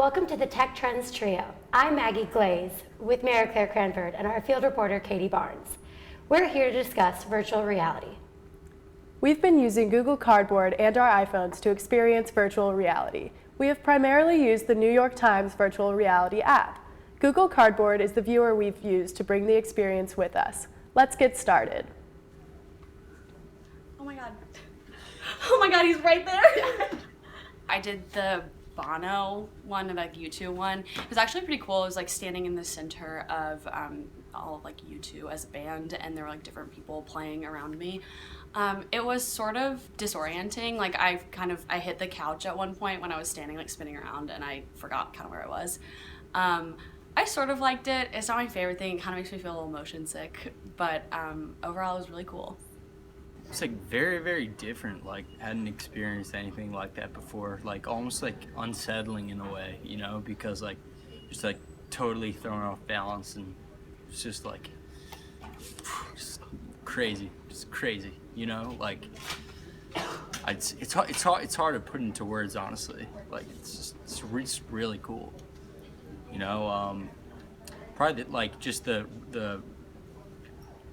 Welcome to the Tech Trends Trio. I'm Maggie Glaze with Mary Claire Cranford and our field reporter Katie Barnes. We're here to discuss virtual reality. We've been using Google Cardboard and our iPhones to experience virtual reality. We have primarily used the New York Times virtual reality app. Google Cardboard is the viewer we've used to bring the experience with us. Let's get started. Oh my god. Oh my god, he's right there. I did the Bono one and like U2 one. It was actually pretty cool. It was like standing in the center of all of like U2 as a band, and there were like different people playing around me. It was sort of disorienting. Like I hit the couch at one point when I was standing like spinning around, and I forgot kind of where I was. I sort of liked it. It's not my favorite thing. It kind of makes me feel a little motion sick, but overall it was really cool. It's like very, very different. Like, hadn't experienced anything like that before. Like, almost like unsettling in a way, you know, because like just like totally thrown off balance, and it's just like just crazy, you know. Like, it's hard to put into words, honestly. Like, it's really cool, you know. Probably like just the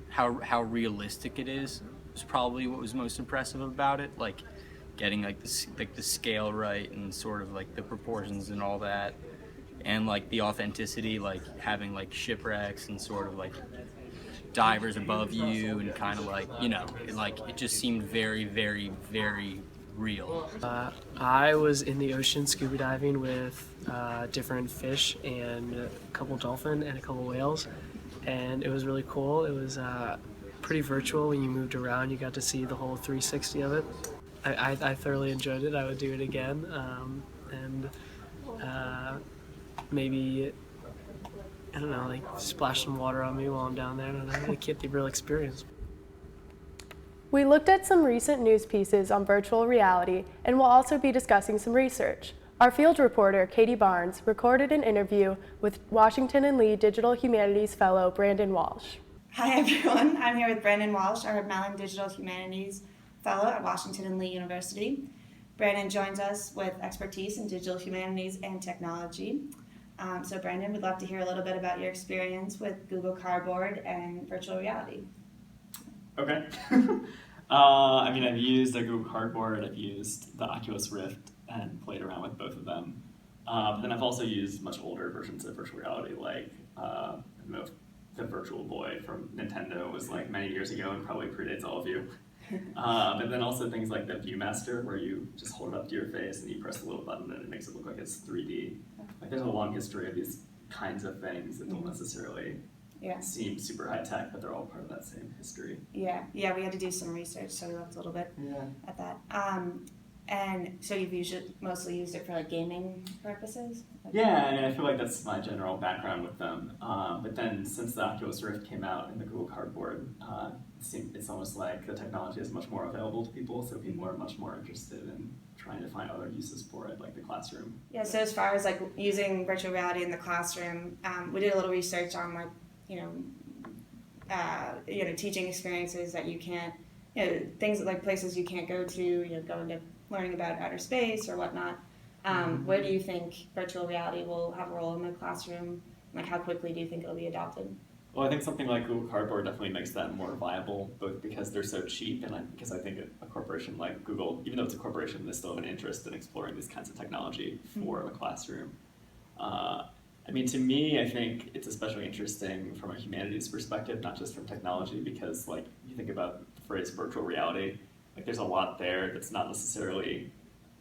how realistic it is probably what was most impressive about it, like getting like the scale right and sort of like the proportions and all that, and like the authenticity, like having like shipwrecks and sort of like divers above you, and kind of like, you know, it just seemed very, very, very real. I was in the ocean scuba diving with different fish and a couple dolphin and a couple whales, and it was really cool. It was pretty virtual. When you moved around, you got to see the whole 360 of it. I thoroughly enjoyed it. I would do it again, and maybe, I don't know, like splash some water on me while I'm down there. I don't know, get the real experience. We looked at some recent news pieces on virtual reality, and we'll also be discussing some research. Our field reporter, Katie Barnes, recorded an interview with Washington and Lee Digital Humanities Fellow Brandon Walsh. Hi everyone, I'm here with Brandon Walsh, our Mellon Digital Humanities Fellow at Washington and Lee University. Brandon joins us with expertise in digital humanities and technology. So Brandon, we'd love to hear a little bit about your experience with Google Cardboard and virtual reality. Okay. I've used a Google Cardboard, I've used the Oculus Rift and played around with both of them. But then I've also used much older versions of virtual reality, like I don't know if the Virtual Boy from Nintendo was like many years ago and probably predates all of you. And then also things like the Viewmaster, where you just hold it up to your face and you press the little button and it makes it look like it's 3D. Like, there's a long history of these kinds of things that don't necessarily seem super high tech, but they're all part of that same history. Yeah, we had to do some research, so we looked a little bit at that. And so you've mostly used it for like gaming purposes? Yeah, I feel like that's my general background with them. But then since the Oculus Rift came out and the Google Cardboard, it's almost like the technology is much more available to people, so people are much more interested in trying to find other uses for it, like the classroom. Yeah, so as far as like using virtual reality in the classroom, we did a little research on like, teaching experiences that you can't, things like places you can't go to, go into learning about outer space or whatnot. Where do you think virtual reality will have a role in the classroom? Like, how quickly do you think it'll be adopted? Well, I think something like Google Cardboard definitely makes that more viable, both because they're so cheap and because I think a corporation like Google, even though it's a corporation, they still have an interest in exploring these kinds of technology for the classroom. To me, I think it's especially interesting from a humanities perspective, not just from technology, because like you think about the phrase virtual reality, like there's a lot there that's not necessarily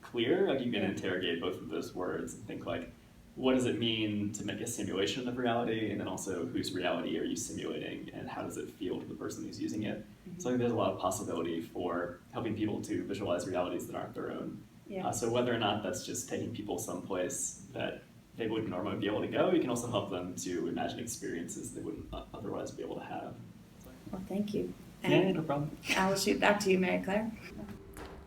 clear. Like you can interrogate both of those words and think like, what does it mean to make a simulation of reality? And then also, whose reality are you simulating and how does it feel to the person who's using it? So I think there's a lot of possibility for helping people to visualize realities that aren't their own. Yeah. So whether or not that's just taking people someplace that they wouldn't normally be able to go, you can also help them to imagine experiences they wouldn't otherwise be able to have. Well, thank you. Yeah, no problem. I will shoot back to you, Mary Claire.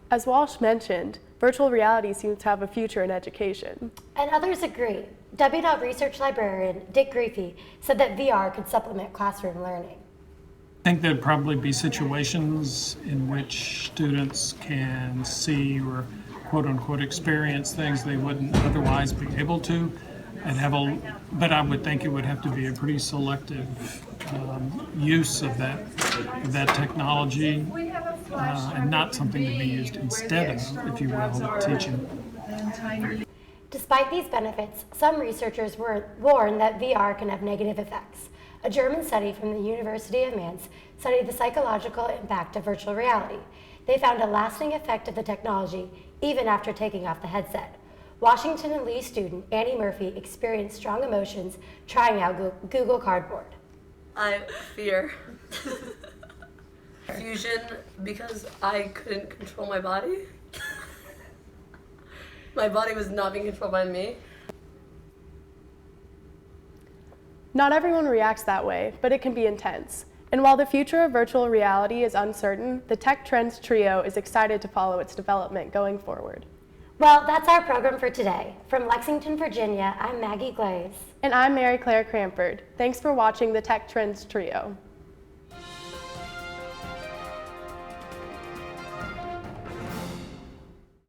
As Walsh mentioned, virtual reality seems to have a future in education. And others agree. W.Dot research librarian Dick Griefey said that VR could supplement classroom learning. I think there'd probably be situations in which students can see or quote-unquote experience things they wouldn't otherwise be able to. But I would think it would have to be a pretty selective use of that technology, and not something to be used instead of, if you will, teaching. Despite these benefits, some researchers warn that VR can have negative effects. A German study from the University of Mainz studied the psychological impact of virtual reality. They found a lasting effect of the technology even after taking off the headset. Washington and Lee student Annie Murphy experienced strong emotions trying out Google Cardboard. I fear fusion because I couldn't control my body. My body was not being controlled by me. Not everyone reacts that way, but it can be intense. And while the future of virtual reality is uncertain, the Tech Trends Trio is excited to follow its development going forward. Well, that's our program for today. From Lexington, Virginia, I'm Maggie Glaze. And I'm Mary Claire Cranford. Thanks for watching the Tech Trends Trio.